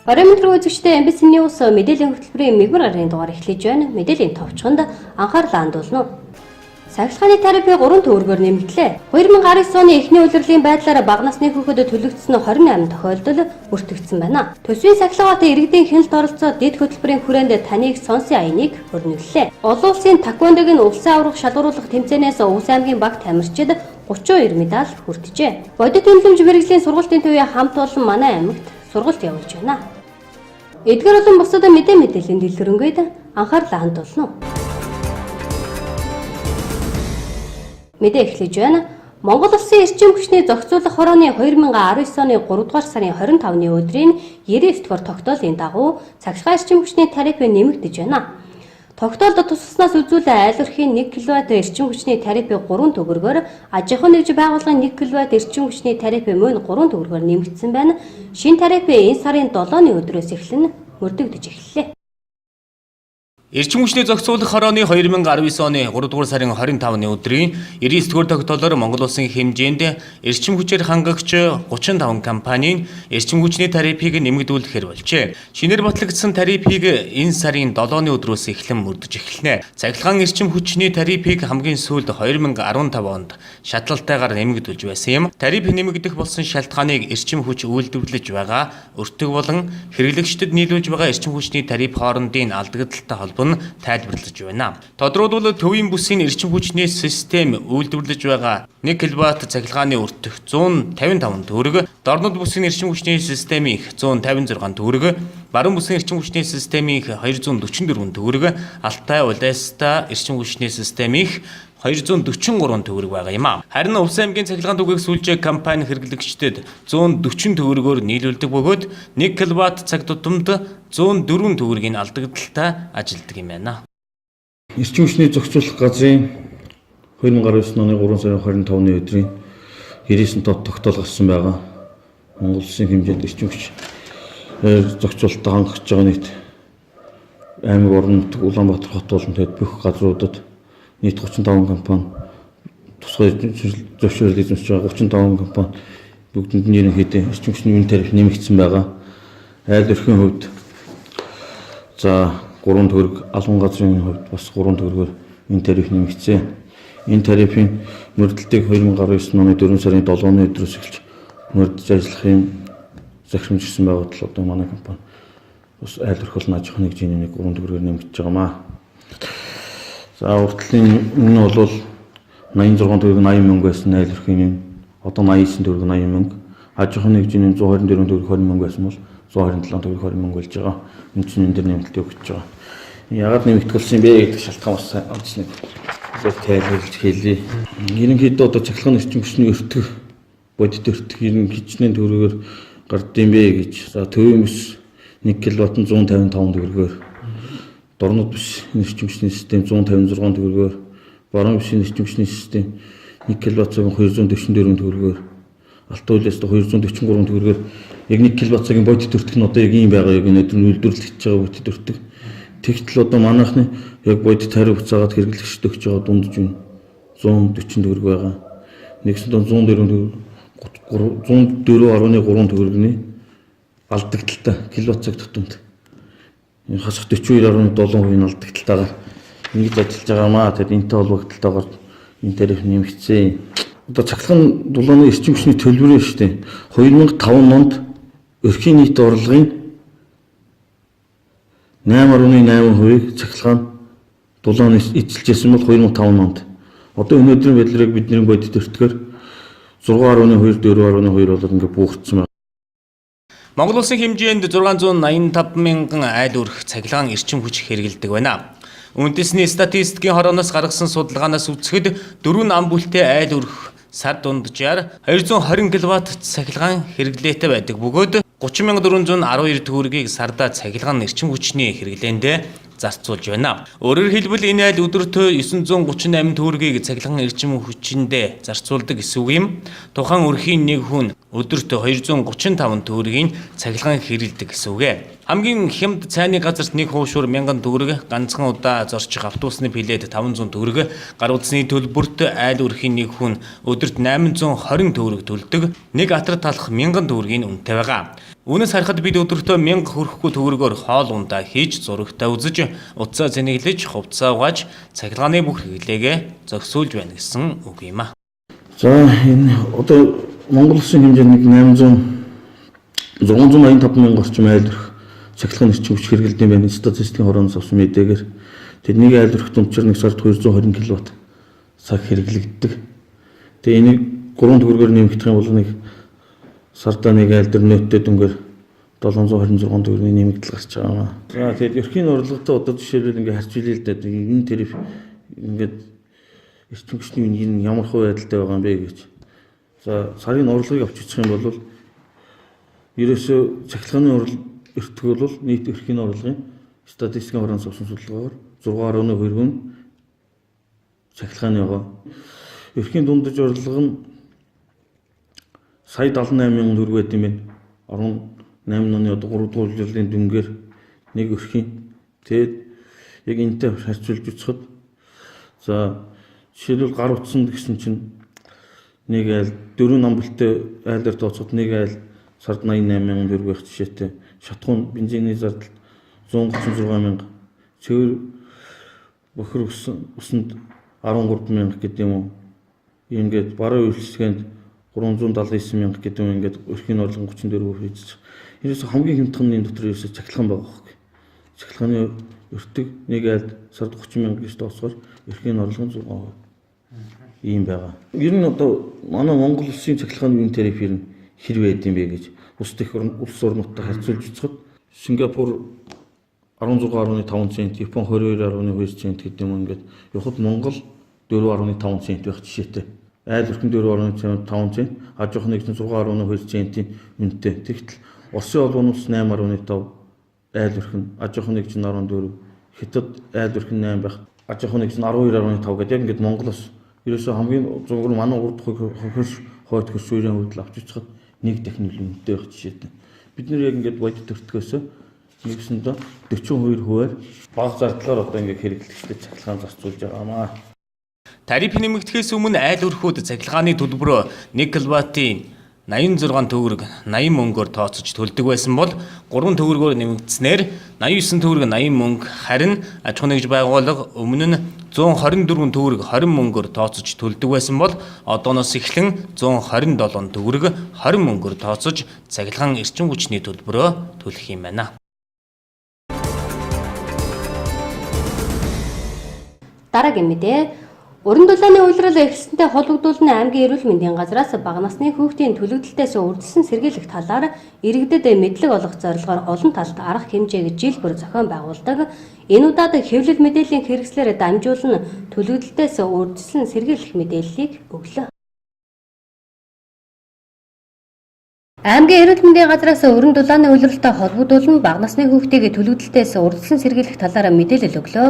Ороймонтроо үзэгчдээ MBC NEWS мэдээллийн хөтөлбөрийн мэгмар арын дугаар эхлэж байна. Мэдээллийн товчхонд анхаарлаа хандуулна. Сахилгааны тарифыг 3 төгрөгөөр нэмэгдлээ. 2019 оны эхний улирлын байдлаар бага насны хүүхэдэд төлөгдсөн 28 тохиолдол бүртгэгдсэн байна. Төсвийн сахилгаатай иргэдийн хяналт оролцоод дэд хөтөлбөрийн хүрээнд таныг сонсын аяныг өрнүүллээ. Олон улсын таквондогийн улсын аврах шалгаруулах тэмцээнээс Өвс аймгийн багт тамирчид 32 медаль хүртжээ. Бодит үнэлэмж мэргэжлийн сургалтын төвийн хамт олон манай аймагт сургалт явуулж байна. Эдгээр олон бусад мэдээллийн дэлгэрэнгээд анхаарлаа хандуулна. Мэдээ эхлэж байна. Монгол Улсын эрчим хүчний зохицуулах хорооны 2019 оны 3 дугаар сарын 25-ны өдрийн 99 дугаар тогтоолын дагуу цахилгаан эрчим хүчний тариф нэмэгдэж байна. Тогтоолд тусгаснаас үзүүлэн айл өрхийн 1 кВт эрчим хүчний тарифыг 3 төгрөгөөр, аж ахуйн нэгж байгууллагын 1 кВт эрчим хүчний тарифыг мөн 3 төгрөгөөр нэмэгдсэн байна. Шинэ тариф энэ сарын 7-ны өдрөөс эхлэн мөрдөгдөж эхэллээ. Эрчим хүчний зохицуулах хорооны 2019 оны 3 дугаар сарын 25-ны өдрийн 99 дугаар тогтоолоор Монгол Улсын хэмжээнд эрчим хүчээр хангагч 35 компанийн эрчим хүчний тарифыг нэмэгдүүлэхээр болжээ. Шинээр батлагдсан тарифыг энэ сарын 7-ны өдрөөс эхлэн мөрдөж эхэлнэ. Цахилгаан эрчим хүчний тарифыг хамгийн сүүлд 2015 онд шатлалтайгаар нэмэгдүүлж байсан юм. Тариф нэмэгдэх болсон шалтгааныг эрчим хүч үйлдвэрлэж байгаа өртөг болон хэрэглэгчдэд нийлүүлж байгаа эрчим хүчний тариф хоорондын алдагдaltaй тайлбарлаж байна. Тодорхойлбол төвийн бүсийн эрчим хүчний систем үйлдвэрлэж байгаа 1 кВт цахилгааны өртөх 155 төгрөг, дорнод бүсийн эрчим хүчний системийнх 156 төгрөг, баруун бүсийн эрчим хүчний системийнх 244 төгрөг, алтай улайстай эрчим хүчний системийнх 243 төгрөг байгаа юм а. Харин Өвс аймгийн цахилгаан түгээх сүлжээ компани хэрэглэгчдэд 140 төгрөгөөр нийлүүлдэг бөгөөд 1 кВт цаг тутамд 104 төгрөгийн алдагдaltaй ажилладаг юм байна. Эрчим хүчний зохицуулах газрын 2019 оны 3 сарын 25-ны өдрийн 99 дот тогтоол гарсан байгаа. Монгол Улсын хэмжээнд эрчим хүч зохицуулалтаа хангаж байгаа нийт аймаг орон нутаг Улаанбаатар хот болон тэд бүх газруудад нийт 35 компани тусгай зөвшөөрлөг эзэмшиж байгаа 35 компани бүгдэнд нь ерөнхийдөө эрчим хүчний үнэ тариф нэмэгдсэн байгаа. Айл өрхийн хувьд за 3 төгрөг, албан газрын хувьд бас 3 төгрөгөөр энэ тариф нэмэгдсэн. Энэ тарифын мөрдөлтийг 2019 оны 4 сарын 7-ны өдрөөс эхэлж мөрдөж ажиллах юм захирамжсан байгаа тул одоо манай компани бас айл өрх болон аж ахуйн нэгжийн нэг 3 төгрөгөөр нэмэгдэж байгаамаа. За уртлын үнэ бол 86 төгрөг 80 мянга байсан айл өрхийн юм. Одоо 89 төгрөг 80 мянга. Аж ахуйн нэгжийн 124 төгрөг 20 мянга байсан бол 127 төгрөг 20 мянга болж байгаа. Энэ чинь энэ дэр нэмэлт өгч байгаа. Яагаад нэмэгдэх болсон юм бэ гэдэг шалтгаан бас онцны тайлбарлаж хэлье. Ерөнхийдөө одоо цахилгаан эрчим хүчний өртөг бодит өртөг ерөн хичнээн төгрөгөөр гардыг бэ гэж. За төвийн бүс 1 кВт 155 төгрөгөөр, дорнод бүс эрчим хүчний систем 156 төгрөгөөр, баруун бүсийн эрчим хүчний систем 1 кВт 244 төгрөгөөр, алтай улайс 243 төгрөгөөр яг 1 кВт-ийн бодит өртөг нь одоо яг ийм байгаа яг энэ өдөр үйлдвэрлэж байгаа бодит өртөг. Тэгтэл одоо манайхны яг бодит тариф хугацаагаад хэрэглэгчд өгч байгаа дундж нь 140 төгрөг байгаа. Нэгсэнд 104.3 төгрөгний алдагдaltaй киловатт цаг тутамд. Энэ хасах 42.7%-ийн алдагдaltaйгаар ингэж ажиллаж байгаамаа. Тэгэхээр энэтэй холбогдлолтойгоор энэ тариф нэмэгдсэн. Одоо цахилгаан дулааны эрчим хүчний төлбөрөө шүү дээ. 2005 онд өрхийн нийт орлогын 8.8%-ийг цахилгаан дулааны эзэлжсэн бол 2005 онд. Одоо өнөөдрийн байдлаар бидний бодит өртгөөр 6.2 4.2 болоод ингээд буурсан байна. Монгол Улсын хэмжээнд 685 мянган айл өрх цахилгаан эрчим хүч хэрэглэдэг байна. Үндэсний статистикийн хорооноос гаргасан судалгаанаас үзэхэд 4 ам бүлтэй айл өрх сар дунджаар 220 кВт цахилгаан хэрэглээтэй байдаг бөгөөд 30,412 төгрөгийг сарда цахилгаан эрчим хүчний хэрэглээнд зарцуулж байна. Өөрөөр хэлбэл энэ айл өдөрт 938 төгрөгийг цахилгаан эрчим хүчиндээ зарцуулдаг гэсэн үг юм. Тухайн өрхийн нэг хүн өдөрт 235 төгрөгийн цахилгаан хэрэглэдэг гэсэн үг. Хамгийн хямд цайны газарт нэг хуушуур 1000 төгрөг, ганцхан удаа зорчих автобусны билет 500 төгрөг, гар утасны төлбөрт айл өрхийн нэг хүн өдөрт 820 төгрөг төлдөг. Нэг атар талах 1000 төгрөгийн үнэтэй байгаа. Үүнээс харахад бид өдөртөө 1000 хүрэхгүй төгрөгөөр хоол ундаа хийж зурагтаа үзэж, утсаа зэниглэж, хувцас угааж, цахилгааны бүх хэрэглээгээ зохицуулж байна гэсэн үг юм а. За энэ одоо Монгол улсын хэмжээнд 685 мянган орчим айл өрх цахилгааны эрчим хүч хэрэглэдэг юм байна. Статистикийн хорооноос авсан мэдээгээр тэдний айл өрхт өмчөр нэг сард 220 кВт цаг хэрэглэгддэг. Тэгээ энийг 3 төгрөгөөр нэмэгдэх юм бол нэг сардаа нэг айл дээр нөттэй дүнгээр 726 төгрөгийн нэмэгдэл гарч байгаа юм аа. За тэгээд эрхийн орлоготой одоо жишээлбэл ингээд харж билээ л дээ. Энэ тариф ингээд эрчим хүчний энэ ямар хувь байдалтай байгаа юм бэ гэж. За сарын орлогыг авч үзэх юм бол ерөөсөө цахилгааны эртг бол нийт эрхийн орлогын статистикийн хорооноос авсан судалгаагаар 6.2 хүн цахилгааны байгаа. Эрхийн дундаж орлого нь сая 78 мянган төгрөг байт юм байна. 18 оны одоо 3 дугаар жилийн дүнгээр нэг өрхийн. Тэгээд яг энэтэй харьцуулж үзэхэд за жишээлбэл гар утсанд гэсэн чинь нэг айл 4 намбалтай айлаар тооцоход нэг айл сард 88 мянган төгрөг байх жишээтэй. Шатхуун бензиний зардал 136 мянга. Цэвэр бохир усанд 13 мянга гэдэг юм уу. Ингээд баруун үйлчлэгэнд 379 мянга гэдэг юм ингээд өрхийн орлого 34% хийж. Ерөөсө хамгийн хямдхан энэ дотор ерөөсө цахилгаан байгаа хөөе. Цахилгааны өртөг нэг айлд сард 30 мянга гэж тооцохоор өрхийн орлого нь 6%. Ийм байгаа. Ер нь одоо манай Монгол улсын цахилгааны үн тариф ер нь хэр байд юм бэ гэж улс орнуудтай харьцуулж үзэхэд Сингапур 16.5 цент, Япон 22.2 цент гэдэг юм ингээд явахад Монгол 4.5 цент байх жишээтэй. Айл өрхөн 4.5 цент, аж ахуйн нэгэн 6.2 центийн үнэтэй. Тэгтэл Оросын улс 8.5 айл өрхөн, аж ахуйн нэгэн 14, Хятад айл өрхөн 8 байх, аж ахуйн нэгэн 12.5 гэдэг яг ингээд Монголоос ерөөсөө хамгийн зургур манай урд хойд хөрш үеийн хувьд авч үзэхэд нэг дахин үнэтэй байх жишээтэй. Бид нэр яг ингээд бодит төртгөөс нэгсэндээ 42%-аар бага зардлаар одоо ингээд хэрэглэгчдэд цахилгаан зарцуулж байгаа маа. Тариф нэмэгдэхээс өмнө айл өрхүүд цахилгааны төлбөрөө 1 кВт-ийн 86 төгрөг 80 мөнгөөр тооцож төлдөг байсан бол 3 төгрөгөөр нэмэгдснээр 89 төгрөг 80 мөнгө, харин аж ахуйн нэгж байгууллага өмнө нь 124 төгрөг 20 мөнгөөр тооцож төлдөг байсан бол одооноос эхлэн 127 төгрөг 20 мөнгөөр тооцож цахилгаан эрчим хүчний төлбөрөө төлөх юм байна. Дараагийн мэдээ. Уран дулааны улирал эхлэлсэнтэй холбогдуулны аймгийн эрүүл мэндийн газраас бага насны хүүхдийн төлөгдөлтөөс үргэлжлэн сэргийлэх талаар иргэдэд мэдлэг олгох зорилгоор олон талд арга хэмжээг жил бүр зохион байгуулдаг. Энэ удаад хэвлэл мэдээллийн хэрэгслээр дамжуулан төлөгдөлтөөс үргэлжлэн сэргийлэх мэдээллийг өглөө. Аймгийн эрүүл мэндийн газраас уран дулааны улиралтай холбогдуулан бага насны хүүхдийг төлөгдөлтөөс урьдчилан сэргийлэх талаар мэдээлэл өглөө.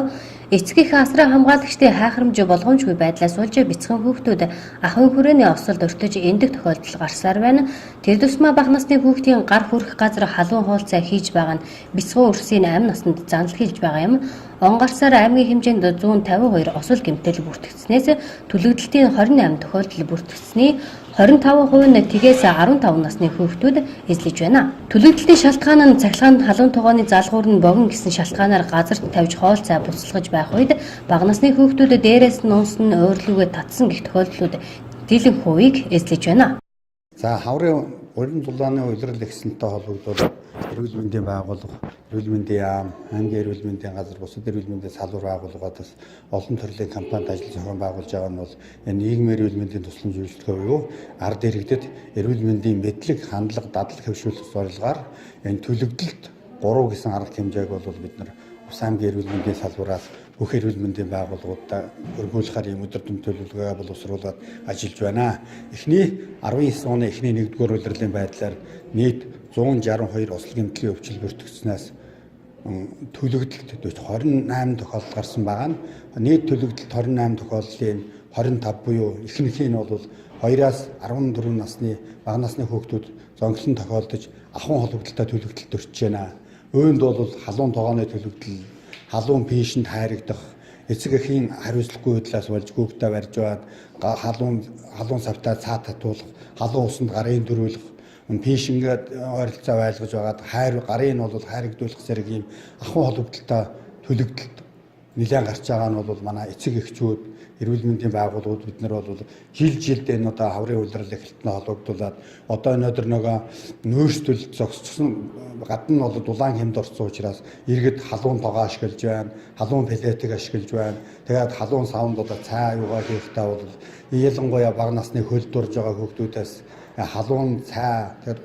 Эцгийнх асраа хамгаалагчдын хайхрамж болгоомжгүй байдлаас болж бяцхан хүүхдүүд ахуйн хүрээний осолд өртөж эндэх тохиолдол гарсаар байна. Тэр тусмаа бага насны хүүхдийн гар хүрэх газар халуун хуулцаа хийж байгаа нь бяцхан өрсийн 8 наснд занал хийж байгаа юм. Он гарсаар аймгийн хэмжээнд 152 осол гэмтэл бүртгэгдснээс төлөгдөлтийн 28 тохиолдол бүртгэгдсэний 25% нь тгээс 15 насны хүүхдүүд эзлэж байна. Төлөгдөлтийн шалтгаан нь цахилгаан халуун тугааны залгуур нь богино гэсэн шалтгаанаар газарт тавьж хоолцоо буцалгаж байх үед бага насны хүүхдүүд дээрээс нь унсан ойрлогоо татсан гэх тохиолдлууд дийлэнх хувийг эзлэж байна. За хаврын уран дулааны улирал эхлэлтэй холбогдуулаад эрүүл мэндийн байгууллага, эрүүл мэндийн яам, аймгийн эрүүл мэндийн газар, бусад эрүүл мэндийн салбар байгууллагуудаас олон төрлийн компанид ажил зохион байгуулж байгаа нь бол энэ нийгмийн эрүүл мэндийн тусламж үйлчлэгээ буюу ард иргэдэд эрүүл мэндийн мэдлэг, хандлага, дадлаг хэвшүүлэх зорилгоор энэ төлөгдөлт 3 гэсэн арга хэмжээг бол бид нар Ус аймгийн эрүүл мэндийн салбараас бүх эрүүл мэндийн байгууллагуудад өргүүлэхээр ийм өдөр төм төлөвлөгөө боловсруулаад ажиллаж байна. Эхний 19 оны эхний 1-р улирлын байдлаар нийт 162 осол гэмтлийн өвчл бүртгэгдснээс төлөгдөлт 28 тохиолдол гарсан байгаа нь нийт төлөгдөлт 28 тохиолдлын 25 буюу ихнийх нь бол 2-аас 14 насны бага насны хүүхдүүд зонхлон тохиолдож ахуйн холбогдолтой төлөгдөлт өртөж байна. Үүнд бол халуун тогооны төлөгдөл, халуун пишэнд хайрагдах, эцэг эхийн хариуцлагагүй байдлаас болж гүгтээ барьж байгаад халуун савтаа цаа татуулах, халуун усанд гарын дөрүүлэх, пишингээд ойролцоо байлгаж байгаад гарын нь бол хайргдуулах зэрэг ийм ахуй холбогдолтой төлөгдөлт нэлээд гарч байгаа нь бол манай эцэг эхчүүд, эрүүл мэндийн байгууллагууд бид нар бол жилд энэ одоо хаврын улирал эхлэлтнээ холбогдуулаад одоо өнөөдөр нөгөө нөөцлөлт зогсчихсон гадна нь бол дулаан хэмд орсон учраас иргэд халуун тогоо ашиглаж байна, халуун пелетиг ашиглаж байна. Тэгээд халуун савнд одоо цай аюугаа хийхдээ бол ялангуяа бага насны хөл дурж байгаа хүүхдүүдээс халуун цай тэр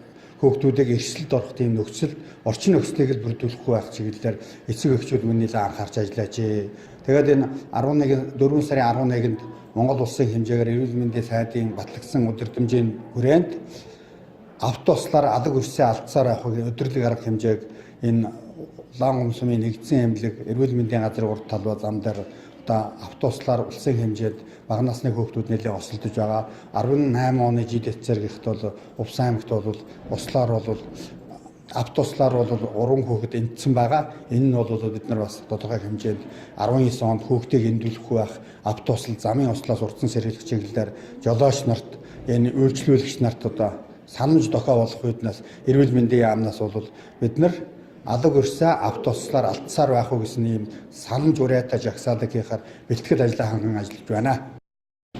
хүүхдүүдийг эрсдэлд орох тийм нөхцөл орчин нөхцөлийг л бүрдүүлэхгүй байх чиглэлээр эцэг эхчүүд мөн нэлээд анхаарч ажиллаж байна. Тэгээд энэ 4 сарын 11-нд Монгол улсын хэмжээгээр эрүүл мэндийн сайдын батлагдсан өдөртөмжийн хүрээнд автослаар алаг өрсөө алдсаар авах өдөрлөг арга хэмжээг энэ улаан умсмын нэгдсэн эмнэлэг эрүүл мэндийн газрын урд талбай зам дээр одоо автослаар улсын хэмжээд бага насны хүүхдүүд нэлээд осолдож байгаа. 18 оны жилэтцээр гихт бол Увс аймагт бол услаар бол автослаар бол 3 хүүхэд эндсэн байгаа. Энэ нь бол бид нар бас тодорхой хэмжээнд 19 онд хүүхдийг эндүүлэхгүй байх автосл замын услаас урдсан сэргийлэх чиглэлээр жолооч нарт энэ үйлчлүүлэгч нарт одоо санамж дохио болох үеднээс эрүүл мэндийн яамнаас бол бид нар алаг өрсөө автослаар алдсаар байх уу гэсэн ийм санамж ураатай жагсаадаг хийхээр бэлтгэл ажлаа ханган ажиллаж байна.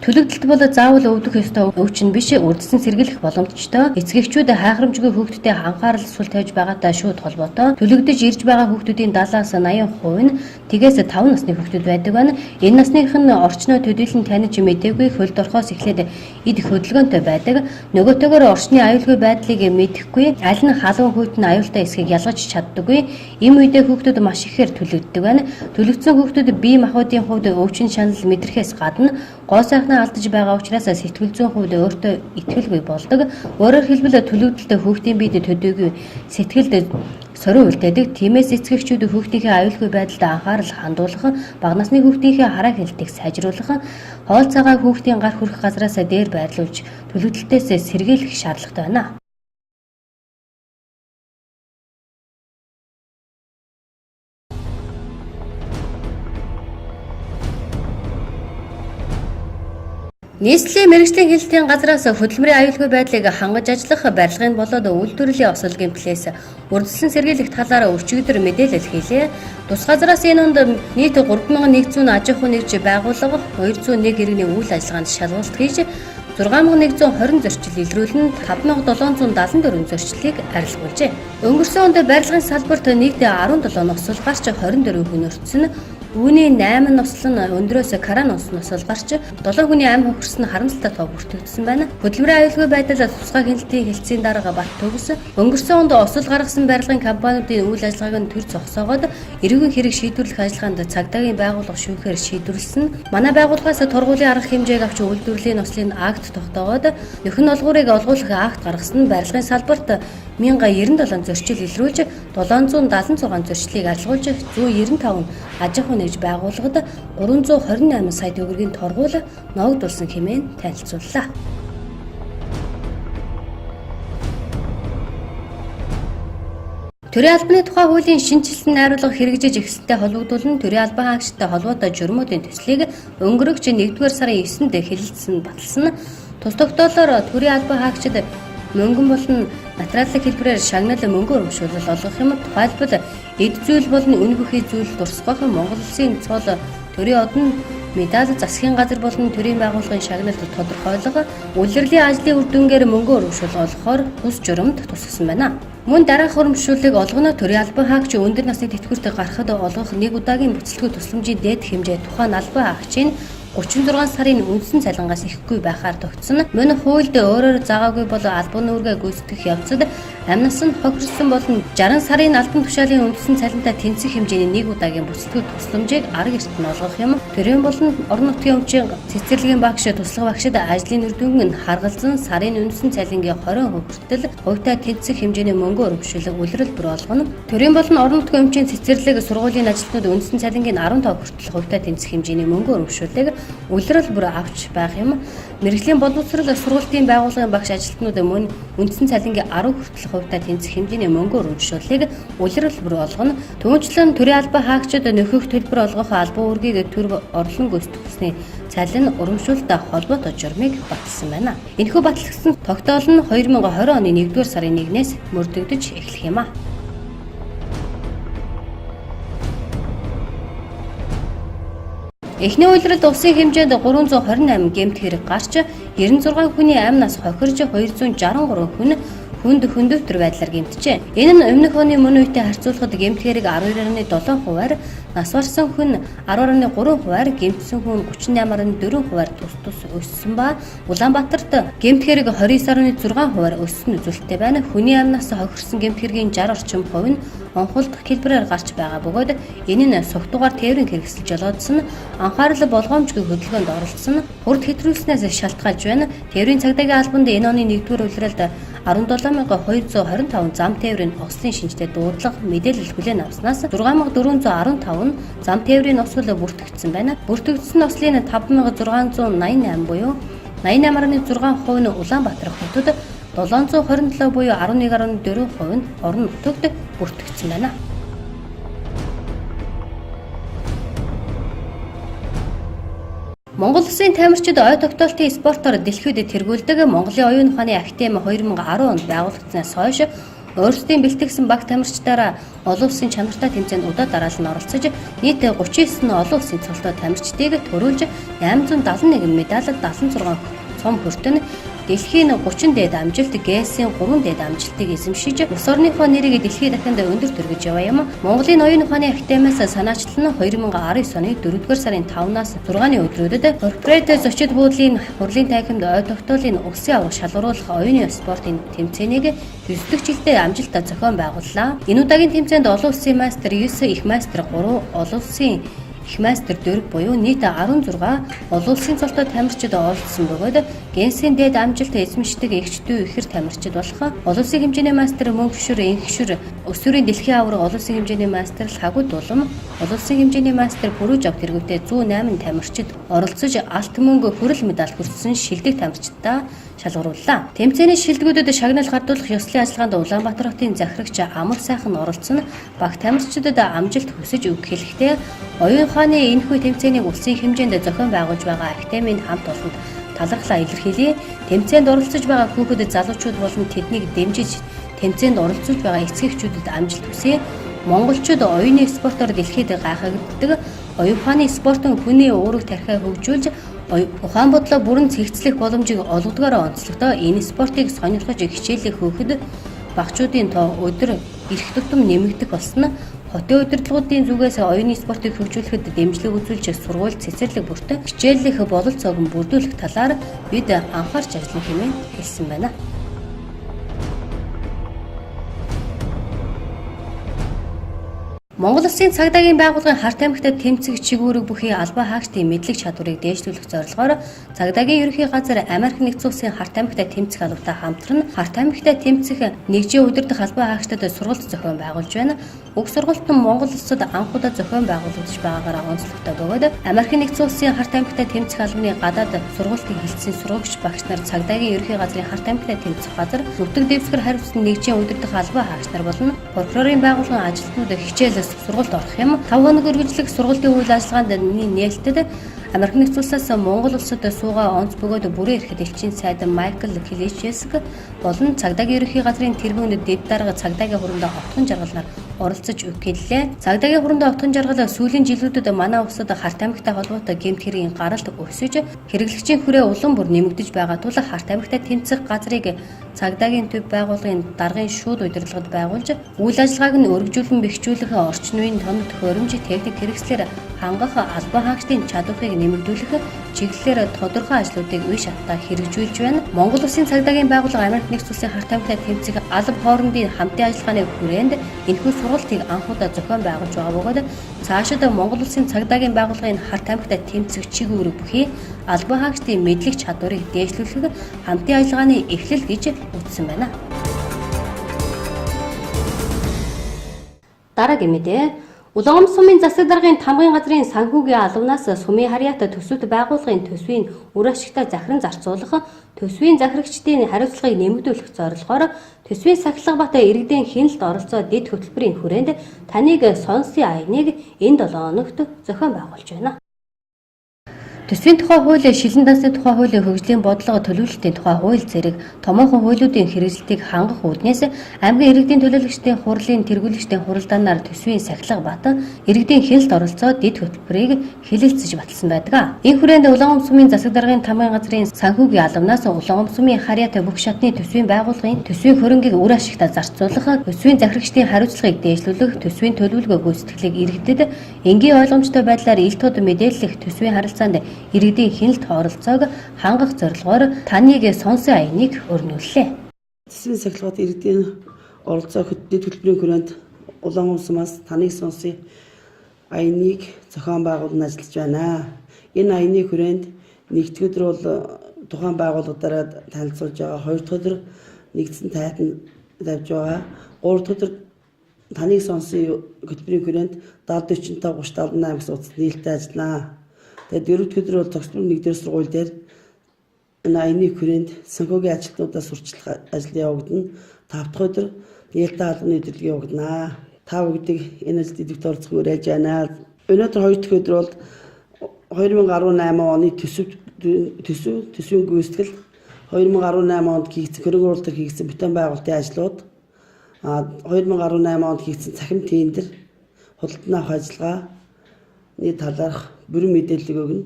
Төлөгдөлт бол заавал өвдөх ёстой өвчин биш, үрдсэн сэргийлэх боломжтой. Эцэгчүүд хайхрамжгүй хүүхдэд анхаарал сул тавьж байгаатай шууд холбоотой. Төлөгдөж ирж байгаа хүүхдүүдийн 70-аас 80% нь тгээс 5 насны хүүхдүүд байдаг байна. Энэ насных нь орчноо төдийлөн таних мэдээгүй хөлд орохоос эхлээд эд хөдөлгөөнтэй байдаг. Нөгөөтэйгөр орчны аюулгүй байдлыг мэдэхгүй, аль нь халуун хүйтэн аюултай эсхийг ялгаж чаддаггүй. Ийм үедээ хүүхдүүд маш ихээр төлөгддөг байна. Төлөгдсөн хүүхдүүд бие махбодын хувьд өвчин шанал мэдрэхээс гадна гоо сайхнаа алдаж байгаа учраас сэтгэл зүйн хувьд өөртөө итгэлгүй болдог. Өөрөөр хэлбэл төлөгдөлтөд хүүхдийн биед төдийгүй сэтгэлд сорин үлдээдэг. Тиймээс эцэгчүүд хүүхдийнхээ аюулгүй байдалд анхаарал хандуулах, бага насны хүүхдийнхээ хараа хэлтийг сайжруулах, хоол цагаа хүүхдийн гар хүрэх газраас дээр байрлуулж төлөгдөлтөөс сэргийлэх шаардлагатай байна. Нийслэлийн мэргэжлийн хэлтийн газраас хөдөлмөрийн аюулгүй байдлыг хангаж ажиллах барилгын болоод үйлдвэрлэлийн осол гэмтлээс үрдэлсэн сэргийлэх талаар өчигдөр мэдээлэл хийлээ. Тус газраас энэ онд нийт 3100 аж ахуй нэгж байгууллага 201 иргэний үйл ажиллагаанд шалгалт хийж 6120 зорчил илрүүлэн 5774 зорчлыг арилгуулжээ. Өнгөрсөн онд барилгын салбарт нийт 17 ноцол гарч 24 хүн өртсөн. Үүний 8 ноцол нь өндрөөс каран ноцол гарч 7 хүний амь хохирсон харамсалтай тоо бүртгэгдсэн байна. Хөдөлмөрийн аюулгүй байдлаар тусгай хяналтын хэлтсийн дарга Бат Төгс өнгөрсөн онд осол гаргасан барилгын компаниудын үйл ажиллагааг нь төр зогсоогоод эрүүгийн хэрэг шийдвэрлэх ажиллагаанд цагдаагийн байгууллага шүүхээр шийдвэрлсэн. Манай байгууллагаас тургуулийн арга хэмжээг авч үйлдвэрлэлийн ослын акт тогтоогоод нөхөн олгуурыг олгуулах акт гаргасан. Барилгын салбарт 1097 зорчил илрүүлж 776 зорчлыг арилгуулж 195 аж ахуй нэгж байгууллагад 328 сая төгрөгийн торгуул ногдуулсан хэмээн танилцууллаа. Төрийн албаны тухай хуулийн шинжилсэн найруулга хэрэгжиж эхэлсэнтэй холбогдуулан төрийн албан хаагчтай холбоотой журмуудын төслийг өнгөрөгч 1-р сарын 9-нд хэлэлцсэн баталсан. Тус тогтоолоор төрийн албан хаагчид мөнгөн болон материалын хэлбэрээр шагнал мөнгө урамшуулал олгох юм. Тухайлбал эд зүйл болон үнэ бүхий зүйл дурсгах Монгол Улсын цол төрийн одон медаль засгийн газар болон төрийн байгууллагын шагналд тодорхойлох улирлын ажлын үр дүнгээр мөнгө урамшуул олгохоор тус журамд тусгасан байна. Мөн дараах урамшууллыг олгоно төрийн албан хаагч өндөр насны тэтгэврт гарахад олгох 1 удаагийн бүцэлгүй тусламжийн дээд хэмжээ тухайн албан хаагчийн 36 сарын үндсэн цалингаас ихгүй байхаар тогтсон. Мөн хуульд өөрөөр заагаагүй бол албан үүргээ гүйцэтгэх явцад амь нас нь хохирсон болон 60 сарын албан тушаалын үндсэн цалинтай тэнцэх хэмжээний 1 удаагийн бүцэлгүй тусламжийг арга эрт нь олгох юм. Төрийн болон орон нутгийн өмчийн цэцэрлэгийн багш туслах багшид ажлын үр дүнг нь харгалзан сарын үндсэн цалингийн 20% хүртэл хувьтай тэнцэх хэмжээний мөнгө урамшуулга үлрэл бүр олгоно. Төрийн болон орон нутгийн өмчийн цэцэрлэг сургуулийн ажилтнууд үндсэн цалингийн 15% хүртэл хувьтай тэнцэх хэмжээний мөнгө урамшууллыг улирал бүр авч байх юм. Мэргэжлийн боловсрол сургалтын байгууллагын багш ажилтнууд мөн үндсэн цалингийн 10 хүртэлх хувьтай тэнцэх хэмжээний мөнгөөр үржүүлэлийг улирал бүр олгоно. Түүнчлэн төрийн албан хаагчид нөхөх төлбөр олгох албан үүргийг төр орлон гүйцэтгүүлсний цалин урамшуулалттай холбоотой журмыг баталсан байна. Энэхүү батлагдсан тогтоол нь 2020 оны 1-р сарын 1-ээс мөрдөгдөж эхлэх юм а. Эхний улиралд усын хэмжээнд 328 гэмт хэрэг гарч 96 хүний амь нас хохирж 263 хүн хөндөвтөр байдлаар гэмтжээ. Энэ нь өмнөх оны мөн үетэй харьцуулахад гэмт хэрэг 12.7%-аар, нас барсан хүн 10.3%-аар, гэмтсэн хүн 38.4%-аар тус өссөн ба Улаанбаатарт гэмт хэрэг 29.6%-аар өссөн үзүүлэлттэй байна. Хүний амь нас хохирсон гэмт хэргийн 60 орчим хувь нь онхолдох хэлбэрээр гарч байгаа бөгөөд энэ нь сугтуугаар тээврийн хэрэгсэл жолоодсон, анхаарал болгоомжгүй хөдөлгөөнд оролцсон, хурд хэтрүүлснээс шалтгаалж байна. Тээврийн цагдаагийн албанд энэ оны 1-р улиралд 17,225 зам тээврийн ослын шинжтэй дуудлага мэдээлэл хүлээн авснаас 6,415 нь зам тээврийн осол бүртгэгдсэн байна. Бүртгэгдсэн ослын 5,688 буюу 88.6% нь Улаанбаатар хотод, 727 буюу 11.4% нь орон нутагт бүртгэгдсэн байна. Монгол Улсын тамирчид ой тогтоолтын спортоор дэлхийд тэргүүлдэг Монголын оюун ухааны академи 2010 онд байгуулагдсанаас хойш өөрсдийн бэлтгэсэн баг тамирчдаараа олон улсын чанартай тэмцээнд удаа дараалан оролцож нийт 39 олон улсын цолтой тамирчдыг төрүүлж 871 медаль, 76 цом хүртэн дэлхийн 30 дээд амжилт, ГЭС-ийн 3 дээд амжилтыг эзэмшиж, улс орныхоо нэрийг дэлхийд дахинд өндөр төргөж яваа юм. Монголын оюун ухааны академиас санаачлан 2019 оны 4-р сарын 5-наас 6-ны өдрүүдэд корпорат зочид буудлын хурлын танхимд ой тогтоолын улсын авах шалгаруулах оюуны спортын тэмцээнийг 9 жилдээ амжилттай зохион байгууллаа. Энэ удаагийн тэмцээнд олон улсын мастер 9, их мастер 3, олон улсын их мастер 4 буюу нийт 16 олон улсын цолтой тамирчид оролцсон бөгөөд ГЭС-ийн дээд амжилт эзэмшдэг эгч дүү ихэр тамирчид болох олон улсын хэмжээний мастер мөн гишүүр, энх гишүүр, өсвөрийн дэлхийн аварга олон улсын хэмжээний мастер хагуд улам, олон улсын хэмжээний мастер пүрүүж авт тэргүүтээ 108 тамирчид оролцож алт мөнгө хүрэл медаль хүртсэн шилдэг тамирчидаа шалгарууллаа. Тэмцээний шилдэгүүдэд шагнал гардуулах ёслолын ажиллагаанд Улаанбаатар хотын захирагч Амар сайхан оролцсон баг тамирчидад амжилт хүсэж өгөх хэлэхдээ оюун ухааны энэхүү тэмцээнийг улсын хэмжээнд зохион байгуулж байгаа академийн хамт олонд талархлаа илэрхийлье. Тэмцээнд оролцож байгаа хүүхэд залуучууд болон тэднийг дэмжиж тэмцээнд оролцож байгаа эцэгчүүдэд амжилт хүсье. Монголчууд оюуны спортоор дэлхийд гайхагддаг. Оюун ухааны спортын хүний уурэг тархиа хөгжүүлж ухаан бодлоо бүрэн цэгцлэх боломжийг олгодгоор онцлогдоо энэ спортыг сонирхож хичээлээ хөөхөд багчуудын тоо өдөр эрх тутам нэмэгдэх болсон нь хотын удирдлагуудын зүгээс оюуны спортыг хөгжүүлэхэд дэмжлэг үзүүлж сургууль цэцэрлэг бүртээ хичээллэх бололцоог бүрдүүлэх талаар бид анхаарч ажиллах хэмээн хэлсэн байна. Монгол Улсын цагдаагийн байгууллагын Харт аймагт тэмцэх чигүүрэг бүхий албан хаагчдын мэдлэг чадварыг дээшлүүлэх зорилгоор цагдаагийн ерөнхий газар Америк нэгдсэн улсын Харт аймагт тэмцэх албатай хамтран Харт аймагт тэмцэх нэгжийн удирдах албан хаагчдад сургалт зохион байгуулж байна. Уг сургалт нь Монгол улсад анхудаа зохион байгуулагдаж байгаагаараа онцлогтой бөгөөд Америк нэгдсэн улсын Харт аймагт тэмцэх албаны гадаад сургалтыг хэлтсэн сургагч багш нар цагдаагийн ерөнхий газрын Харт аймагт тэмцэх газар зөвдөг дэвсгэр хариуцсан нэгжийн удирдах албан хаагч нар болон прокурорын байгууллагын ажилтнууд хичээлээс сургалт орох юм. 5 хоног үргэлжлэх сургалтын үйл ажиллагаанд нээлттэд Америк нэгдсэн улсаас Монгол улсад суугаа онц бөгөөд бүрэн эрхт элчин сайд Майкл Клическ болон цагдаагийн ерөнхий газрын тэргүүнд дэд дарга цагдаагийн хурамдаа отгон жаргалаар оролцож өгүүллээ. Цагдаагийн хурамдаа отгон жаргал сүүлийн жилүүдэд манай улсад Харт аймагтай холбоотой гэмт хэргийн гаралт өсөж хэрэглэгчийн хүрээ улам бүр нэмэгдэж байгаа тул Харт аймагтай тэмцэх газрыг цагдаагийн төв байгууллагын даргын шууд удирдлагад байгуулж үйл ажиллагааг нь өргөжүүлэн бэхжүүлэх орчин үеийн тоног төхөөрөмж техник хэрэгслээр хангах албан хаагчдын чадварыг нэмэгдүүлэх чиглэлээр тодорхой ажлуудыг үе шаттай хэрэгжүүлж байна. Монгол Улсын цагдаагийн байгууллага Америк нэгдсэн улсын Харт аймагтай тэмцэх алба хоорондын хамтын ажиллагааны хүрээнд энэхүү сургалтыг анхудаа зохион байгуулж байгаа бөгөөд цаашид Монгол Улсын цагдаагийн байгууллагын Харт аймагтай тэмцэх чиглэл бүхий албан хаагчдын мэдлэг чадварыг дээшлүүлэх хамтын ажиллагааны эхлэл гэж үзсэн байна. Дараагийн мэдээ. Улаан сумын засаг даргын тамгын газрын санхүүгийн албанаас сумын харьяат төсөвт байгууллагын төсвийн үр ашигтай захиран зарцуулах, төсвийн захирагчдын хариуцлагыг нэмэгдүүлэх зорилгоор төсвийн сахилга бат иргэдийн хяналт оролцоо дэд хөтөлбөрийн хүрээнд таныг сонсын аяныг энэ 7 хоногт зохион байгуулж байна. Төсвийн тухай хууль, шилэн дансны тухай хууль, хөгжлийн бодлого төлөвлөлтийн тухай хууль зэрэг томоохон хуулиудын хэрэгжилтийг хангах үүднээс аймгийн иргэдийн төлөөлөгчдийн хурлын тэргүүлэгчдийн хуралдаанаар төсвийн сахилга бат иргэдийн хяналт оролцоо дэд хөтөлбөрийг хэлэлцэж баталсан байдаг. Энэ хүрээнд Улаан сумын засаг даргын тамгын газрын санхүүгийн албанаас Улаан сумын харьяат бүх шатны төсвийн байгууллагын төсвийн хөрөнгийг үр ашигтай зарцуулах, төсвийн захирагчдын хариуцлагыг дээшлүүлэх, төсвийн төлөвлөгөө гүйцэтгэлийг иргэдэд энгийн ойлгомжтой байдлаар ил тод мэдээлэх, төсвийн харилцаанд иргэдийн хяналт оролцоог хангах зорилгоор таныг сонсын аяныг өрнүүллээ. Төсвийн сахилгад иргэдийн оролцоо дэд хөтөлбөрийн хүрээнд Улаан сумаас таныг сонсын аяныг зохион байгуулан ажиллаж байна. Энэ аяны хүрээнд нэгдүгээр өдөр бол тухайн байгууллагаараа танилцуулж байгаа, хоёр дахь өдөр нэгдсэн тайтан тавьж байгаа, гурав дахь өдөр таныг сонсын хөтөлбөрийн хүрээнд 70 45 30 78 гэсэн утасд нээлттэй ажиллана. Тэгээд дөрөвд өдөр бол тогтмол нэгдүгээр сургууль дээр энэ аяны хүрээнд санхүүгийн ажилтнуудаас сурчлах ажил явагдана. Тавд дахь өдөр нээлттэй албаны өдөрлөг явагдана. Та бүгдийг энэ ажилд идэвхтэй оролцох уриалж байна. Өнөөдөр хоёр дахь өдөр бол 2018 оны төсвийн гүйцэтгэл 2018 онд хийгдсэн хөрөнгө оруулалт хийгдсэн бүтэн байгуулалтын ажлууд 2018 онд хийгдсэн цахим тендер худалдан авах ажиллагааны талаарх бүрэн мэдээлэл өгнө.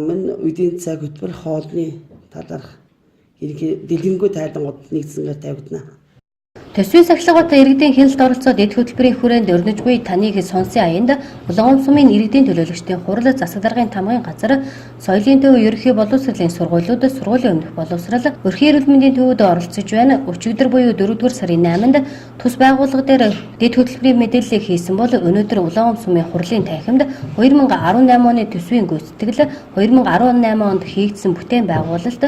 Мань үдийн цаг хөтөлбөр хоолны талаарх дэлгэнгүй тайдангууд нэгдсэнгээр тавигдана. Төсвийн сахилга бат иргэдийн хяналт оролцоо дэд хөтөлбөрийн хүрээнд өрнөжгүй таныг сонсын аянд Улаан сумын иргэдийн төлөөлөгчдийн хурал, засаг даргын тамгын газар, соёлын төв, ерөнхий боловсролын сургуулиуд, сургуулийн өмнөх боловсрол, өрхийн эрүүл мэндийн төвөд оролцож байна. Өчигдөр буюу 4-р сарын 8-нд тус байгууллага дээр дэд хөтөлбөрийн мэдээллийг хийсэн бол өнөөдөр Улаан сумын хурлын танхимд 2018 оны төсвийн гүйцэтгэл, 2018 онд хийгдсэн бүтээн байгуулалт,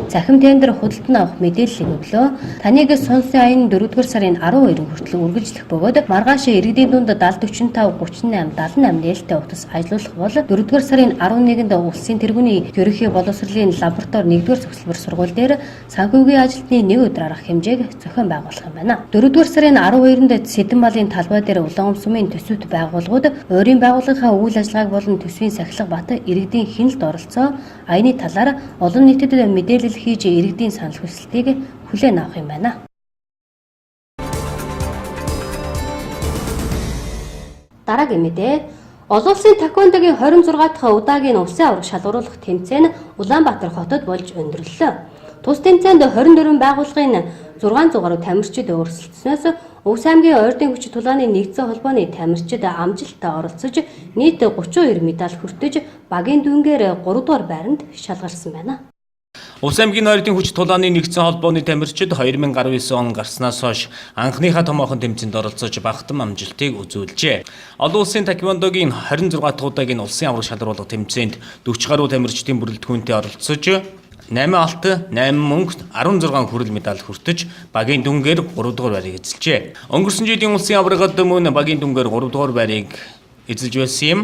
цахим тендер худалдан авах мэдээллийг өглөө. Таныг сонсын аян 4-р сарын 12 хүртэл үргэлжлэх бөгөөд маргааш иргэдийн дунд 70 45 38 78 нээлттэй утас ажиллуулах бол 4-р сарын 11-нд улсын тэргүүний ерөнхий боловсролын лаборатори 1-р цогцлбор сургууль дээр санхүүгийн ажилтны нэг өдөр арга хэмжээг зохион байгуулах юм байна. 4-р сарын 12-нд Сэдэн балын талбай дээр Улаан сумын төсөвт байгууллагууд өөрийн байгууллагынхаа үйл ажиллагааг болон төсвийн сахилга бат иргэдийн хяналт оролцоо аяны талаар олон нийтэд мэдээлэл хийж иргэдийн санал хүсэлтийг хүлээн авах юм байна. Дараагийн мэдээ. Олон улсын таеквондогийн 26 дахь удаагийн улсын аварга шалгаруулах тэмцээн Улаанбаатар хотод болж өндөрлөлөө. Тус тэмцээнд 24 байгууллагын 600 гаруй тамирчид өрсөлдснөөс Өвс аймгийн ойрдын хүчит тулааны нэгдсэн холбооны тамирчид амжилттай оролцож нийт 32 медаль хүртэж багийн дүнгээр 3 дугаар байранд шалгарсан байна. Өвс аймгийн ойрдын хүчит тулааны нэгдсэн холбооны тамирчид 2019 он гарснаас хойш анхныхаа томоохон тэмцээнд оролцож багтан амжилтыг үзүүлжээ. Олон улсын таеквондогийн 26 дахь удаагийн улсын аварга шалгаруулах тэмцээнд 40 гаруй тамирчдын бүрэлдэхүүнтэй оролцож 8 алт, 8 мөнгө, 16 хүрэл медаль хүртэж багийн дүнгээр 3 дугаар байрыг эзэлжээ. Өнгөрсөн жилийн улсын аваргад мөн багийн дүнгээр 3 дугаар байрыг эзэлж байсан юм.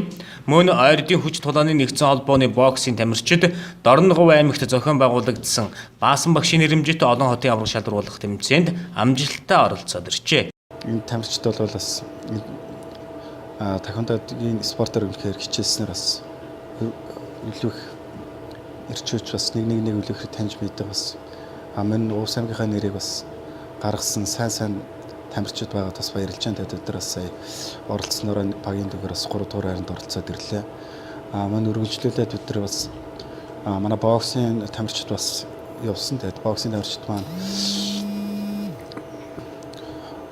Мөн ойрдын хүчит тулааны нэгдсэн холбооны боксийн тамирчид Дорногов аймагт зохион байгуулагдсан Баасан багшийн нэрэмжит олон хотын аварга шалгаруулах тэмцээнд амжилттай оролцоод иржээ. Энэ тамирчид бол бас таеквондогийн спортоор үлэхээр хичээснээр бас илүү их ирчүүч бас нэг үлэхээр таньж мэддэг бас мань Өвс аймгийнхаа нэрийг бас гаргасан сайн тамирчид байгаад бас баярлж байна. Тэд нар бас сая оролцсноор багийн дүгээр бас 3 дугаар байранд оролцоод ирлээ. Мань үргэлжлүүлээд бид нар бас манай боксийн тамирчид бас явсан. Тэгэд боксийн тамирчид маань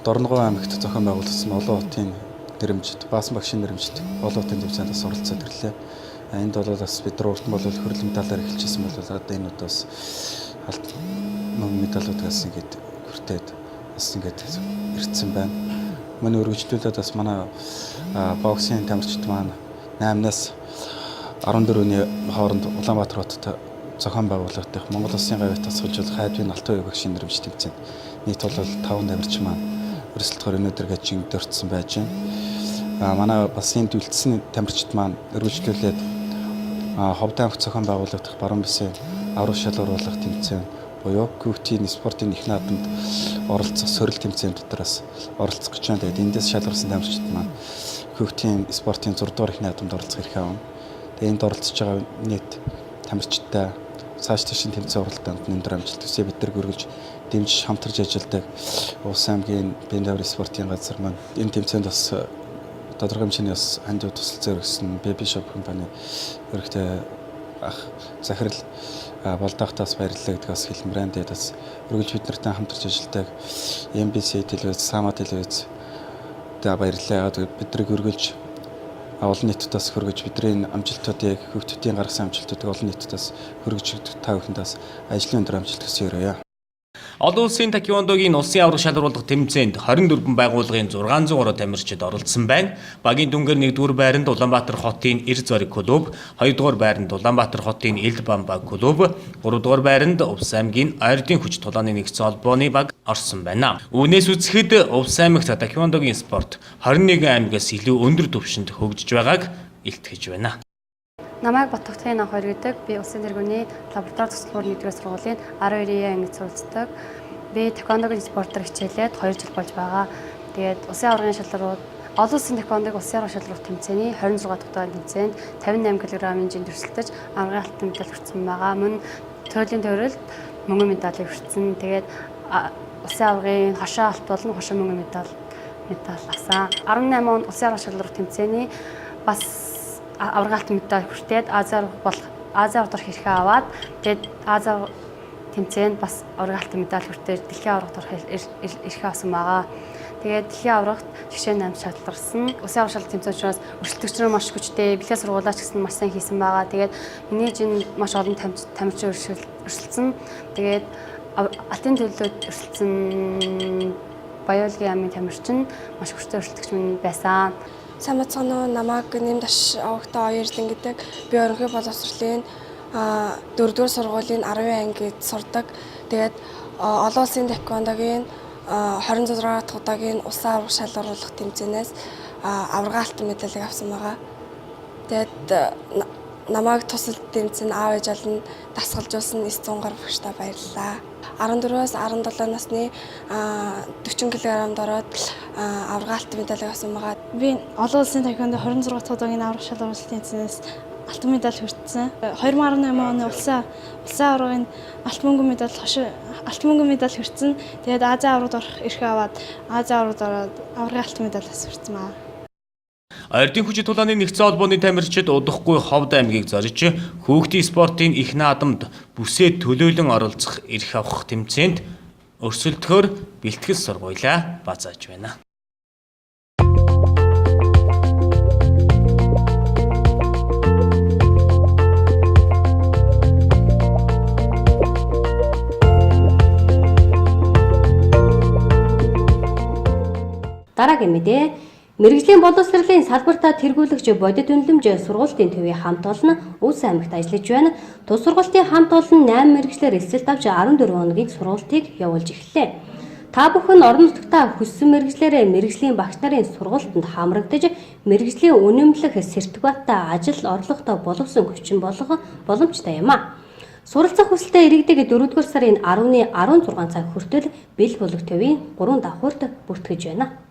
Дорногов аймагт зохион байгуулсан олон хотын нэрэмжит, Баасан багшийн нэрэмжит олон хотын тэмцээнд бас оролцоод ирлээ. Энд бол бас бид нар урд нь бол хөрөл медалаар эхэлжсэн бол одоо энэ удаас алт медалуудаас ингээд хүртээд бас ингээд ирсэн байна. Манай өргөжлүүлээд бас манай боксийн тамирчид маань 8-наас 14-ний хооронд Улаанбаатар хотод зохион байгуулагдах Монгол Улсын гавьяа тасгалжуулах хайдвын алтан үе багшийн нэрэмж тэмцээнд нийт бол 5 тамирч маань өрсөлдөхөөр өнөөдөр гажин дөрцсөн байж байна. манай бас энд үлдсэн тамирчид маань өргөжлүүлээд Ховд аймагт зохион байгуулагдах баруун бисийн аврах шалгаруулах тэмцээн буюу хүүхдийн спортын их наадамд оролцох сорил тэмцээн дотроос оролцох гэж байна. Тэгээд эндээс шалгарсан тамирчид маань хүүхдийн спортын 6 дугаар их наадамд оролцох эрх авна. Тэгээд энд оролцож байгаа нийт тамирчидтай цааш тийшин тэмцээн уралдаанд өндөр амжилт төсөө бид нар гөргөж дэмжиж хамтарч ажилладаг Улс аймгийн биеийн даврын спортын газар маань энэ тэмцээнд бас тодорхой хэмжээний бас хандив тусалцаа өргөсөн Baby Shop компани өргөтэй ах захирал болдоохтоос баярлалаа гэдэг бас хэлмээр энэ бас өргөж бид нартай хамтарч ажилладаг MBC телевиз, Сама телевиз та баярлалаа. Биднийг өргөлж олон нийтэд бас хөргөж бидний амжилтуудыг хүүхдүүдийн гаргасан амжилтуудыг олон нийтэд бас хөргөж та бүхэндээ ажлын өндөр амжилт хүсье. Олон улсын таеквондогийн улсын аврах шалгаруулах тэмцээнд 24 байгууллагын 603 тамирчид оролцсон байна. Багийн дүнгээр 1-р байранд Улаанбаатар хотын Эр зориг клуб, 2-р байранд Улаанбаатар хотын Элд бамба клуб, 3-р байранд Увс аймгийн Ойрдын хүч тулааны нэгдсэн холбооны баг орсон байна. Үүнээс үзэхэд Увс аймагт таеквондогийн спорт 21 аймагаас илүү өндөр түвшинд хөгжиж байгааг илтгэж байна. Намайг Батгахын анх хоёр гэдэг. Би улсын тэргүүний лаборатори төсөлбөр 1-р сургуулийн 12-ийн ангид суралцдаг. Би таеквондогийн спортоор хичээлээд 2 жил болж байгаа. Тэгээд улсын аваргын шалралт олон улсын таеквондогийн улсын аварга шалралт тэмцээний 26 дахь удаагийн тэмцээнд 58 кг-ийн жинд өрсөлдөж аваргын алтан медаль хүртсэн байгаа. Мөн туйлын тойролд мөнгөн медалийг хүртсэн. Тэгээд улсын аваргын хошоо алт болон хошоо мөнгөн медаль авсан. 18 он улсын аварга шалралт тэмцээний бас аварга алтан медаль хүртээд Азиар дорх хэрхээ аваад тэгээд Азиар тэмцээнд бас аварга алтан медаль хүртээд дэлхийн аварга дорх хэрхээ авсан байгаа. Тэгээд дэлхийн аваргад жишээ 8 шалгарсан. Улсын аварга шалралт тэмцээн учраас өрсөлдөгчнөр маш хүчтэй, бэлгээ сургуулаач гэсэн маш сайн хийсэн байгаа. Тэгээд миний чинь маш олон тамирчин өрсөлдсөн. Тэгээд алтын төлөөд өрсөлдсөн Баяолгийн амын тамирчин маш хүчтэй өрсөлдөгч минь байсан. Сайн бацгаана уу, намайг нэмд аш авагтаа Оёрлон гэдэг. Би ерөнхий боловсролын 4-р сургуулийн 10 ангид сурдаг. Тэгээд олон улсын таеквондогийн 26 дахь удаагийн улсын аварга шалгаруулах тэмцээнээс аварга алтан медалийг авсан байгаа. Тэгээд намайг тусалд тэмцээн аав ээж олон дасгалжуулсан 900 гаруй багштай баярлалаа. 14-өөс 17 насны 40 кг-д ороод аварга алтан медалийг авсан байгаа. Би олон улсын таеквондо 26 дахь удаагийн аварга шалгаруулалт тэмцээнээс алтан медаль хүртсэн. 2018 оны улсын аваргын алтан мөнгөн медаль хүртсэн. Тэгээд Азийн аваргад орох эрхээ аваад Азийн аваргад ороод аваргын алтан медаль хүртсэн байна. Ойрдын хүч тулааны нэгдсэн холбооны тамирчид удахгүй Ховд аймгийг зорж хүүхдийн спортын их наадамд бүсээ төлөөлөн оролцох эрх авах тэмцээнд өрсөлдөхөөр бэлтгэл сургуулаа базааж байна. Дараагийн мэдээ мэргэжлийн боловсролын салбартаа тэргүүлэгч бодит үнэлэмж сургалтын төвийн хамт олон Увс аймагт ажиллаж байна. Тус сургалтын хамт олон 8 мэргэжлэр эсэлт авч 14 хоногийн сургалтыг явуулж эхэллээ. Та бүхэн орон нутгатаа хүссэн мэргэжлэрээ мэргэжлийн багш нарын сургалтанд хамрагдаж мэргэжлийн үнэмлэх сертификаттай ажил орлоготой боловсон хүчин болгох боломжтой юм а. Суралцах хүсэлтэд иргэдэг 4-р сарын 10-ны 16 цаг хүртэл бэл булаг төвийн 3 давхурд бүртгэж байна.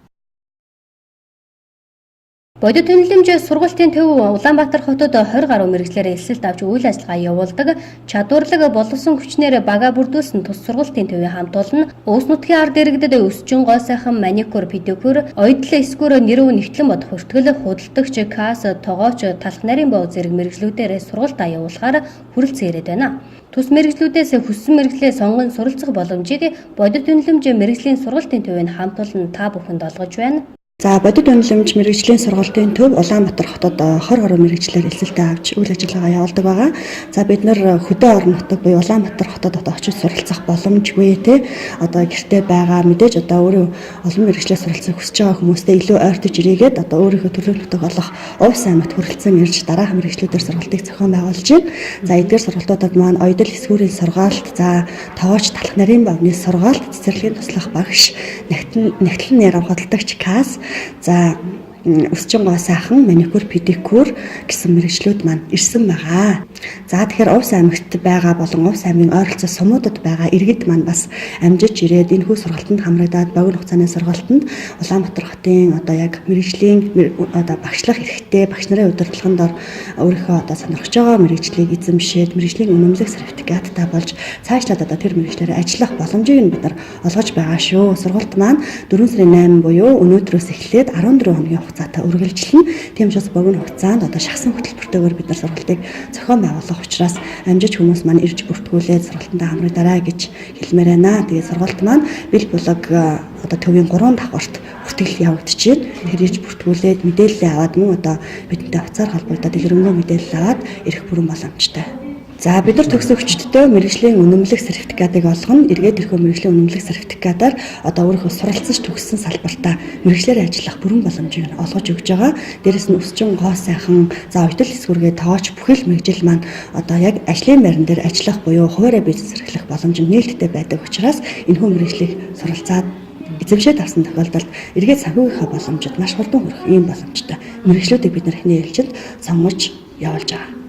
Бодит үнэлэмж сургалтын төв Улаанбаатар хотод 20 гаруй мэргэжлэр эсэлт авч үйл ажиллагаа явуулдаг. Чадварлаг боловсон хүчнээр бага бүрдүүлсэн тус сургалтын төвийн хамт олон Өвс нутгийн ард иргэдэд өсчин гой сайхан маникюр, педикюр, оюутлын эсгүүр нэрөв нэгтлэн бодох хүртгэл, худалдагч, касс, тогооч, талх нарийн боо зэрэг мэргэжлүүдээр сургалтаа явуулахаар хүрэлцэн ирээд байна. Тус мэргэжлүүдээс хүссэн мэргэжлээ сонгон суралцах боломжийг бодит үнэлэмж мэргэжлийн сургалтын төвийн хамт олон та бүхэнд олгож байна. За бодит үнэлэмж мэргэжлийн сургалтын төв Улаанбаатар хотод 20 гаруй мэргэжлэр эсэлтээ авч үйл ажиллагаа явуулдаг байгаа. За бид нар хөдөө орон нутаг буюу Улаанбаатар хотод очиж суралцах боломжгүй те. Одоо гэртээ байгаа мэдээж одоо өөрөө олон мэргэжлээр суралцах хүсэж байгаа хүмүүстээ илүү ойртож ирээгээд одоо өөрийнхөө төлөв нутаг болох Увс аймагт хүрэлцэн ирж дараахан мэргэжлүүдээр сургалтыг зохион байгуулж байна. За эдгээр сургалтуудад маань оюутал эсгүүрийн сургаалт, за тогооч талх нарийн бовны сургаалт, цэцэрлэгийн туслах багш, нэгтлэн нэр худалдагч касс, за өсчин гоо сайхан, маникюр, педикюр гэсэн мэргэжлүүд маань ирсэн байгаа. За тэгэхээр Увс аймагт байгаа болон Увс аймгийн ойролцоо сумуудад байгаа иргэд маань бас амжиж ирээд энэ хүү сургалтанд хамрагдаад богино хугацааны сургалтанд Улаанбаатар хотын одоо яг мэргэжлийн одоо багшлах эрхтэй багш нарын удирдлагын дор өөрийнхөө одоо сонирхож байгаа мэргэжлийг эзэмшээд мэргэжлийн үнэмлэх сертификаттай болж цаашлаад одоо тэр мэргэжлэрээ ажиллах боломжийг нь бид нар олгож байгаа шүү. Сургалт маань 4 сарын 8 буюу өнөөдрөөс эхлээд 14 хоногийн хугацаатай үргэлжилнэ. Тийм учраас богино хугацаанд одоо шахсан хөтөлбөртэйгээр бид нар сургалтыг зохион байгуулах учраас амжиж хүмүүс маань ирж бүртгүүлээд сургалтанд хамрагдаарай гэж хэлмээр байна. Тэгээд сургалт маань бэл булаг одоо төвийн 3 давхарт хүртэл явагдчихээн. Тэгэхээр ирж бүртгүүлээд мэдээлэл аваад мөн одоо бидэнтэй уцаар холбогдоод дэлгэрэнгүй мэдээлэл аваад ирэх бүрэн боломжтой. За бид нар төгсөгчдөө мэргэжлийн үнэмлэх сертификатыг олгоно. Эргээд ирэхөө мэргэжлийн үнэмлэх сертификатаар одоо өөрийнхөө суралцж төгссөн салбартаа мэргэжлээр ажиллах бүрэн боломжийг олгож өгч байгаа. Дээрэс нь өсчин гоо сайхан, за удирдал эсвэргээ тооч бүхэл мэргэжил маань одоо яг ажлын байран дээр ажиллах буюу хуваарь бизнес эрхлэх боломж нээлттэй байдаг учраас энэхүү мэргэжлийг суралцаад эзэмшээд авсан тохиолдолд эргээд санхүүгийнхаа боломжид маш хурдан хүрэх ийм боломжтой мэргэжлүүдийг бид нар эхний ээлжинд сонгож явуулж байгаа.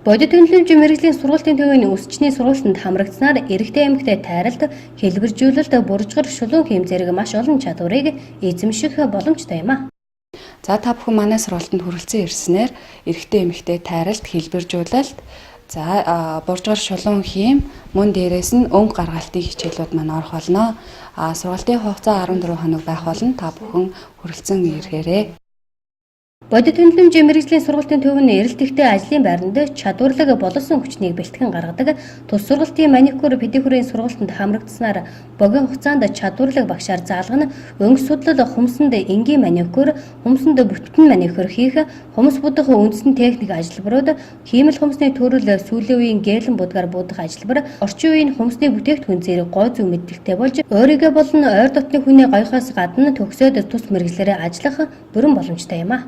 Бодит үнэлэмжийн мэргэжлийн сургалтын төвийн өсчний сургалтанд хамрагдсанаар эрэгтэй эмэгтэй тайралт, хэлбэржүүлэлт, буржгар, шулуун хэм зэрэг маш олон чадварыг эзэмших боломжтой юм а. За та бүхэн манай сургалтанд хүрэлцэн ирснээр эрэгтэй эмэгтэй тайралт, хэлбэржүүлэлт, за буржгар, шулуун хэм, мөн дээрээс нь өнгө гаргалтын хичээлүүд маань орох болно. Сургалтын хугацаа 14 хоног байх болно. Та бүхэн хүрэлцэн иргээрэй. Бодит үнэлэмжийн мэргэжлийн сургалтын төв нь эрэлтэгтэй ажлын байранд чадварлаг боловсон хүчнийг бэлтгэн гаргадаг тус сургалтын маникюр, педикюрийн сургалтанд хамрагдсанаар богино хугацаанд чадварлаг багшаар заалгана өнгө судлал, хумсанд энгийн маникюр, хумсанд бүтэн маникюр хийх, хумс будах үндсэн техник ажилбарууд, хиймэл хумсны төрөл, сүүлийн үеийн гээлэн будгаар буудах ажилбар, орчин үеийн хумсны бүтээгдэхүүн зэрэг гой зүй мэддэгтэй болж өөрийгөө болон ойр дотны хүний гоёхоос гадна төгсөөд тус мэргэжлэрээ ажиллах бүрэн боломжтой юм а.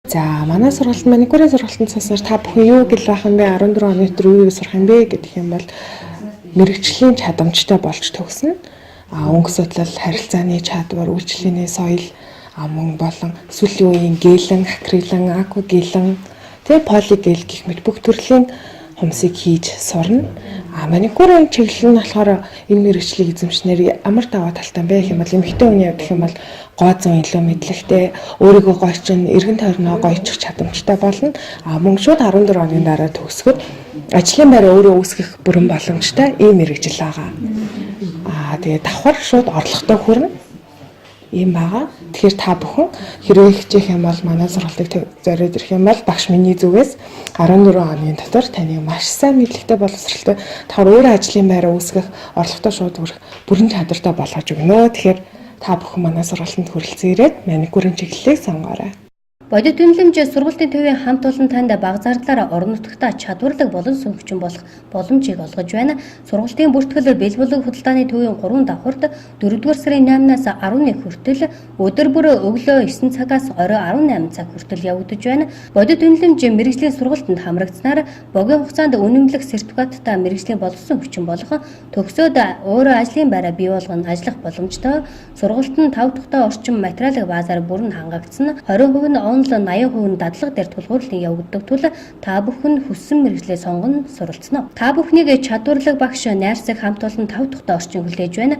За манай сургалт маникюрын сургалтанд цаасаар та бүхэн юу гэл байх юм бэ? 14 оны өдөр юу сурах юм бэ гэдэг юм бол мэргэжлийн чадамжтай болж төгснө. Өнгө судлал, харилцааны чадвар, үйлчлэлийн соёл, мөн болон сүүлийн үеийн гээлэн, акрилэн, аквагелэн, полигел гэх мэт бүх төрлийн хумсыг хийж сурна. Маникюрын чиглэл нь болохоор энэ мэргэжлийг эзэмшнээр ямар даваа талтай бэ гэх юм бол эмэгтэй хүний хувьд гэх юм бол гоо зүүн илүү мэдлэгтэй, өөрийгөө гойчин, эргэн тойрноо гойчих чадамжтай болно. Мөн шууд 14 оны дараа төгсгöd ажлын байраа өөрөө үүсгэх бүрэн боломжтой ийм мэргэжил байгаа. Тэгээд давхар шууд орлоготой хүрнэ. Ийм байгаа. Тэгэхээр та бүхэн хэрвээ хичээх юм бол манай сургалтыг зориод ирэх юм бол багш миний зүгээс 14 оны дотор таны маш сайн мэдлэгтэй боловсралтай та өөрөө ажлын байраа үүсгэх орлоготой шууд хүрэх бүрэн чадвартай болгож өгнө. Тэгэхээр та бүхэн манай сургалтанд хүрэлцэн ирээд маникюрын чиглэлийг сонгоорой. Бодит үнэлэмж сургалтын төвийн хамт олон танд бага зардлаараа орон нутгтаа чадварлаг болон сүнхчин болох боломжийг олгож байна. Сургалтын бүртгэл бэл булаг худалдааны төвийн 3 давхарт 4-р сарын 8-наас 11 хүртэл өдөр бүр өглөө 9 цагаас орой 18 цаг хүртэл явагдаж байна. Бодит үнэлэмж мэргэжлийн сургалтанд хамрагдсанаар богино хугацаанд үнэмлэх сертификаттай мэргэжлийн боловсон хүчин болох төгсөөд өөрөө ажлын байраа бий болгон ажиллах боломжтой. Сургалт нь 5 дахь орчим материалын баазаар бүрэн хангагдсан. 20% нь 80% дадлага дээр тулгуурлан явагддаг тул та бүхэн хүссэн мэргэжлээ сонгон суралцсан. Та бүхнийг чадварлаг багш, найрсаг хамт олон 5 дахь орчин хүлээж байна.